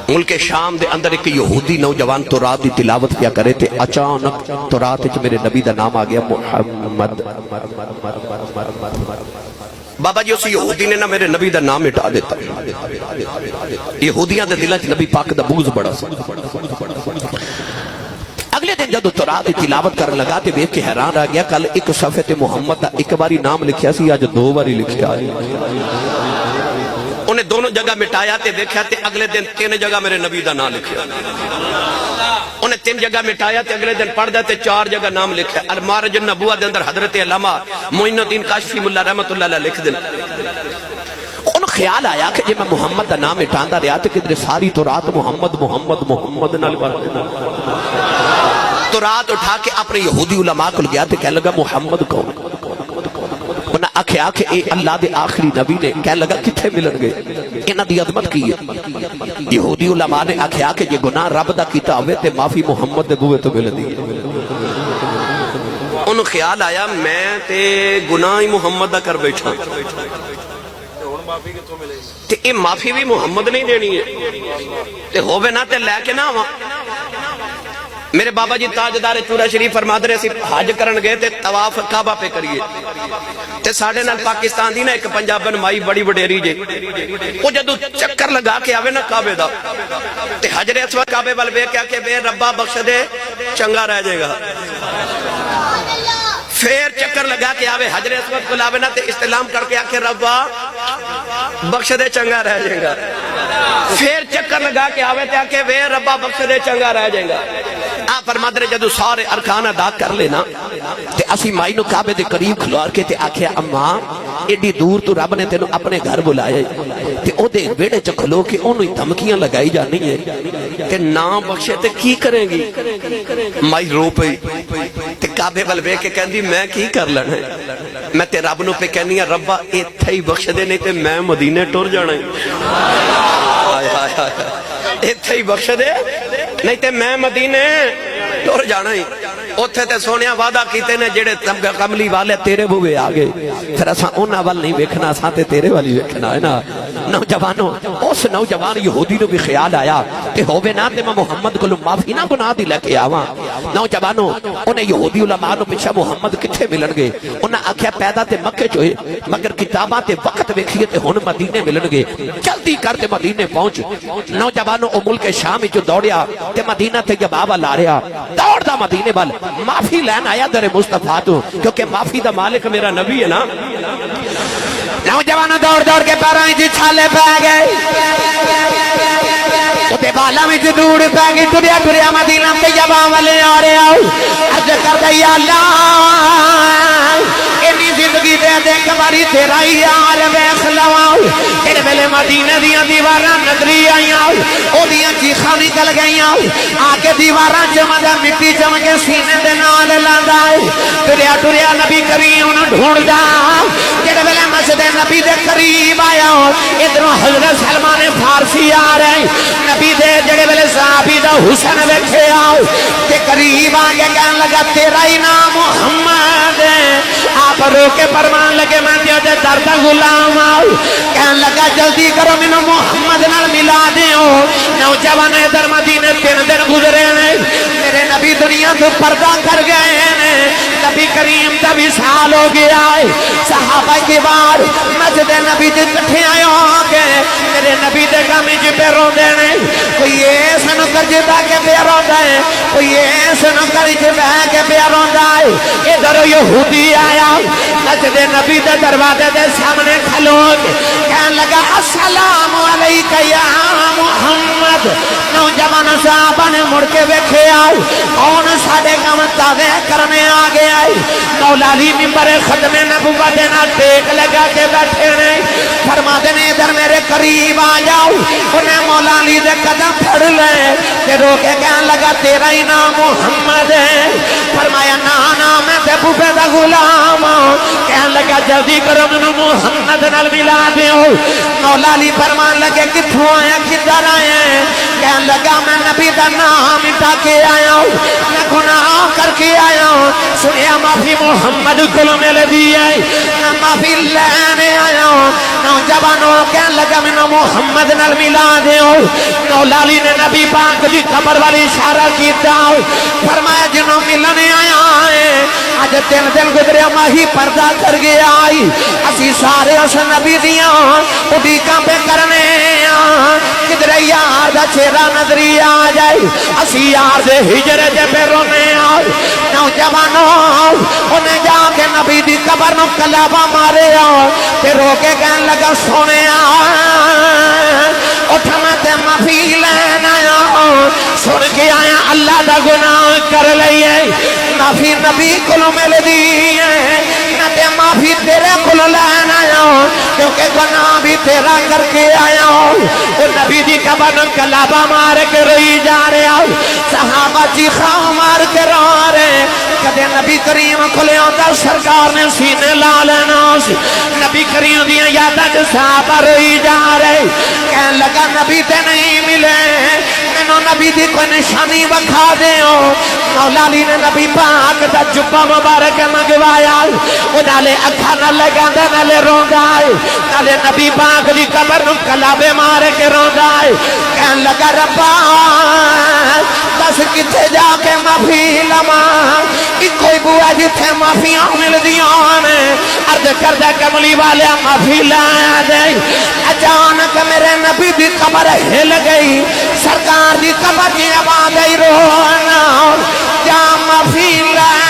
ملک شام دے اندر ایک یہودی نوجوان تورات دی تلاوت کیا کرے تھے، اچانک تورات وچ میرے نبی دا نام آ گیا محمد۔ بابا جی اس یہودی نے نہ میرے نبی دا نام مٹا دیتا۔ یہودیاں دے دلاں وچ نبی پاک دا بغض بڑا سی۔ اگلے دن جدو تورات دی تلاوت کرن لگا تے ویکھ کے حیران رہ گیا، کل ایک صفحے تے محمد دا ایک باری نام لکھیا سی، اج دو باری لکھیا ہے۔ انہیں دونوں جگہ مٹایا تے دیکھا تے اگلے دن 3 جگہ میرے نبی دا نام لکھیا۔ انہیں 3 جگہ مٹایا تے اگلے دن پڑھ دیتے 4 جگہ نام لکھیا۔ المارج النبوہ دے اندر حضرت علامہ معین الدین کاشفی ملا رحمت اللہ علیہ لکھ دن۔ انہوں خیال آیا کہ جب میں محمد دا نام مٹاندہ رہا تے کدھر ساری تورات محمد محمد محمد نال بھر دینا۔ تورات اٹھا کے اپنے یہودی علماء کو گیا تے کہنے لگا محمد کون؟ انہاں آکھیا کہ اے اللہ دے آخری نبی نے، کہنے لگا کتھے ملن گے؟ انہاں دی عظمت کی ہے۔ یہودی علماء نے آکھیا کہ یہ گناہ رب دا کیتا ہوئے تے معافی محمد دے بوئے تو مل دی۔ انہوں خیال آیا میں تے گناہ ہی محمد دا کر بیٹھا، تے اے معافی بھی محمد نہیں دینی ہے، تے ہووے نہ تے لے کے نہ آواں۔ میرے بابا جی تاجدار چورا شریف فرماتے رہے سی حج کرن گئے تے طواف کعبہ پہ کریے تے ساڑھے نال پاکستان دی نا ایک پنجابن مائی بڑی وڈیری جے، وہ جدو چکر لگا کے آوے نا کعبے دا تے حجر اسود کعبے وال ویکھ کے کہ بے ربا بخش دے چنگا رہ جائے گا۔ پھر چکر لگا کے آوے حجر اسود کو لاوے نا تے استلام کر کے آکے ربا بخش دے چنگا رہ جائے گا۔ پھر چکر لگا کے آوے تے آکے بے ربا بخش دے چنگا رہ جائے گا۔ آپ فرماتے رہے جدو سارے ارکان ادا کر لینا تے اسی مائی نو کعبے دے قریب کھلوار کے تے آکھیا اماں ایڈی دور تو رب نے تینوں اپنے گھر بلائے تے او دے ویڑے چ کھلو کے انہوں دھمکیاں لگائی جانی ہے کہ نا بخشے تے کی کریں گی؟ مائی رو پئی تے کعبے وال ویکھ کے کہندی میں کی کر لینا ہے، میں تے رب نو پہ کہنی ہے ربا ایتھے ہی بخش دے نہیں تے میں مدینے ٹر جانا ہے، ایتھے ہی بخش دے نہیں تے میں مدینے ٹر جانا ہی۔ اتھے تے سونیا وعدہ کیتے نے جڑے کملی والے تیرے بوئے آگے، پھر اساں انہاں وال نہیں ویکھنا، اساں تے تیرے والی ویکھنا ہے نا۔ نوجوانوں اس نوجوان یہودی نو بھی خیال آیا تے ہووے نا تے میں محمد کو معافی نہ گناہ دی لے کے آواں۔ نوجوانوں انہیں یہودی علماء نو پچھا محمد کتھے ملن گے؟ انہاں آکھیا پیدا تے مکے چ ہوئے مگر کتاباں تے وقت ویکھیے تے ہن مدینے ملن گے، جلدی کر تے مدینے پہنچ۔ نوجوانوں او ملک شام وچ دوڑیا تے مدینہ تے جب آوا لا رہا دوڑدا مدینے وال معافی لین آیا در مصطفیٰ تو، کیونکہ معافی دا مالک میرا نبی ہے نا۔ نوجوانوں دوڑ دوڑ کے پیراں وچ چھالے پے گئے، تے بالاں وچ دھوڑ پے گئی، ٹریا ٹریا مدینہ طیبہ والے آ رہا عرض کردا یا اللہ اینی زندگی دے دے ایک باری تیرا ہی یار ویکھ لواں۔ تیرے ویلے مدینے دیاں دیواراں نظری آئیاں، او دیاں چیخاں نکل گئیاں، آ کے دیواراں چمدا مٹی چم کے سینے دے نال لاندا ہے۔ ٹریا ٹریا نبی کریم نوں ڈھونڈدا، جڑے ویلے مسجد نبی دے قریب آیا ادھروں حضرت سلمان فارسی آ رہے، نبی دے جڑے ویلے صحابی دا حسن ویکھیا تے قریب آ کے کہن لگا تیرا ہی نام محمد ہے۔ آپ رو کے فرمان لگے میں دے در دا غلام آؤ، کہن لگا جلدی کرو مینوں محمد نال ملا دیو۔ نوجوان ادھر مدینے 3 دن گزرے نے، میرے نبی دنیا تو پردہ کر گئے نے، نبی کریم دا وصال ہو گیا ہے۔ صحابہ کی بار مسجد نبی دے کٹھے آئے ہو کے میرے نبی دے غم وچ پہ روندے نے، کوئی اس نو کرجدا کے پہ روندا ہے، کوئی اس نو کرج بہ کے پہ روندا ہے۔ ادھر یہودی آیا مسجد نبی دے دروازے دے سامنے کھلو کے کہن لگا السلام علیکہ یا محمد۔ نوجوان صحابہ نے مڑ کے ویکھیا کون ساڈے کم تازے کرنے آ گیا ہے۔ مولا علی ممبر ختم نبوت نال ٹیک لگا کے بیٹھے نے، فرماتے نے ادھر میرے قریب آ جاؤ۔ انہیں مولا علی دے قدم پھڑ لے کہ رو کے کہن لگا تیرا ہی نام محمد ہے؟ فرمایا نا نا میں تے بوبے دا غلام ہوں۔ کہن لگا جلدی کرو مینوں محمد نال ملا دیو۔ مولا علی فرمان لگے کتھوں آیا کدھر آئے؟ کہن لگا میں نبی دا نام مٹا کے آیا ہوں میں گناہ کر کے آیا ہوں سنیا معافی محمد کل مل دی ہے میں معافی لینے آیا ہوں نوجوانوں کہن لگا میں محمد نال ملا دے ہوں مولالی نے نبی پاک دی قبر والی اشارہ کیتا ہوں فرمایا جنہوں ملنے آیا ہے آج تین دن گزرے ماہی پردہ کر گیا آئی اسی سارے اس نبی دیاں اڈیکاں پہ کرنے کدھر یار دا چہرہ نظری آ جائے اسی یار دے ہجرے دے پہ رونے آئے نوجوانوں انہیں جا کے نبی دی قبر نو کلابہ مارے آؤ پھر رو کے کہن لگا سونے اٹھنا تے معافی لینا سن کے آیا اللہ دا گناہ کر لئیے معافی نبی کلو مل دیئے نہ تے معافی تیرے کلو لینا کیونکہ گناہ بھی تیرا کر کے آیا وہ نبی دی قبر کلابہ مار کے رہی جا رہے صحابہ جی خواہ مار کے رو رہے کدے نبی کریم کھلے ہوتا سرکار نے سینے لا لینا نبی کریم دیا یادہ جو صحابہ رہی جا رہے کہنے لگا نبی تے نہیں ملے میں نبی دی کوئی نشانی بکھا دے ہو مولا علی نے نبی پاک دا جبہ مبارک مگوایا وہ نالے اکھا نہ لگا دے نالے روندائے نالے نبی پاک دی قبر کلابے مارے کے روندائے کہنے لگا ربا دس کتے جا کے معافی لما کوئی بوا جتھے معافیاں مل دیاں نے عرض کردہ کملی والے معافی لایا دے اچانک میرے نبی دی قبر ہل گئی سرکار دی قبر کی آواز آئی رونا جا معافی لایا